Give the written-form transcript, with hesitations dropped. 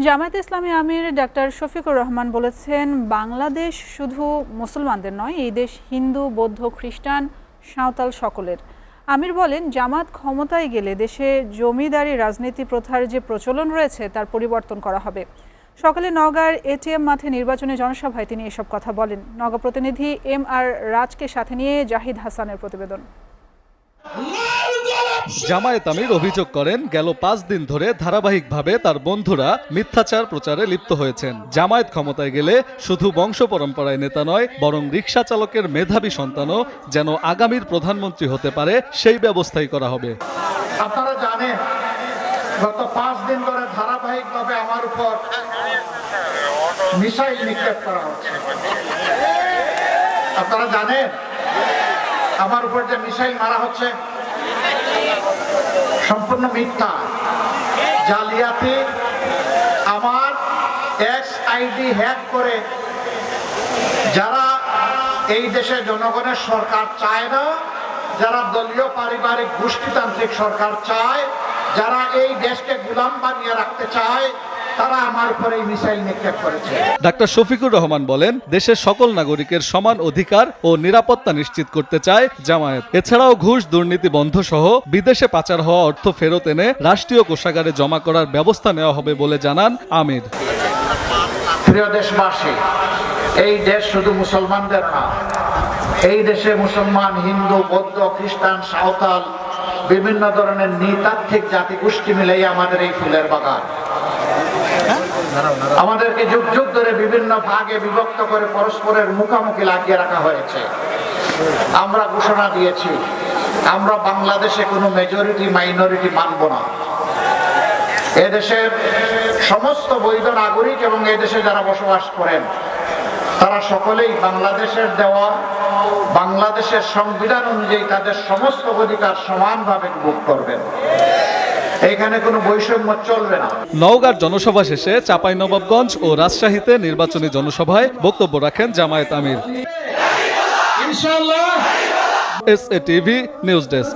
জামায়াতে ইসলামী আমির doctor Shafiqur Rahman বলেছেন, বাংলাদেশ শুধু মুসলমানদের নয়, এই দেশ হিন্দু, বৌদ্ধ, খ্রিস্টান, সাঁওতাল সকলের। আমির বলেন, জামাত ক্ষমতায় গেলে দেশে জমিদারি রাজনীতি প্রথার যে প্রচলন রয়েছে তার পরিবর্তন করা হবে। সকালে নওগাঁর এটিএম মাঠে নির্বাচনী জনসভায় তিনি এসব কথা বলেন। নওগাঁ প্রতিনিধি MR রাজকে সাথে নিয়ে জাহিদ হাসানের প্রতিবেদন। জামায়াত আমির অভিযোগ করেন, গেল 5 দিন ধরে ধারাবাহিকভাবে তার বন্ধুরা মিথ্যাচার প্রচারে লিপ্ত হয়েছেন। জামায়াত ক্ষমতায় গেলে শুধু বংশ পরম্পরায় নেতা নয়, বরং রিকশা চালকের মেধাবী সন্তানও যেন আগামীর প্রধানমন্ত্রী হতে পারে সেই ব্যবস্থাই করা হবে। আপনারা জানেন, গত 5 দিন ধরে ধারাবাহিকভাবে আমার উপর মিসাইল নিক্ষেপ করা হচ্ছে। আপনারা জানেন আমার উপর যে মিসাইল মারা হচ্ছে সম্পূর্ণ মিথ্যা, জালিয়াতি। আমার XID হ্যাক করে যারা এই দেশে জনগণের সরকার চায় না, যারা দলীয় পারিবারিক গোষ্ঠীতান্ত্রিক সরকার চায়, যারা এই দেশকে গোলাম বানিয়ে রাখতে চায়, তারা আমার উপরে মিসাইল নিক্ষেপ করেছে। ডাক্তার শফিকুর রহমান বলেন, দেশের সকল নাগরিকের সমান অধিকার ও নিরাপত্তা নিশ্চিত করতে চায় জামায়াত। এছাড়াও ঘুষ, দুর্নীতি বন্ধ সহ বিদেশে পাচার হওয়া অর্থ ফেরত এনে রাষ্ট্রীয় কোষাগারে জমা করার ব্যবস্থা নেওয়া হবে বলে জানান আমির। প্রিয় দেশবাসী, এই দেশ শুধু মুসলমানদের না, এই দেশে মুসলমান, হিন্দু, বৌদ্ধ, খ্রিস্টান, সাঁওতাল বিভিন্ন ধরনের নৃতাত্ত্বিক জাতিগোষ্ঠী মিলেই আমাদের এই ফুলের বাগান। আমাদেরকে যুগ যুগ ধরে বিভিন্ন ভাগে বিভক্ত করে পরস্পরের মুখোমুখি লাগিয়ে রাখা হয়েছে। আমরা ঘোষণা দিয়েছি, আমরা বাংলাদেশে কোনো মেজরিটি মাইনরিটি মানব না। এদেশের সমস্ত বৈধ নাগরিক এবং এদেশে যারা বসবাস করেন তারা সকলেই বাংলাদেশের দেওয়া বাংলাদেশের সংবিধান অনুযায়ী তাদের সমস্ত অধিকার সমানভাবে ভোগ করবেন। এখানে কোনো বৈষম্য চলবে না। নওগাঁর জনসভা শেষে চাঁপাইনবাবগঞ্জ ও রাজশাহীতে নির্বাচনী জনসভায় বক্তব্য রাখেন জামায়াত আমির। ইনশাআল্লাহ। SATV news desk.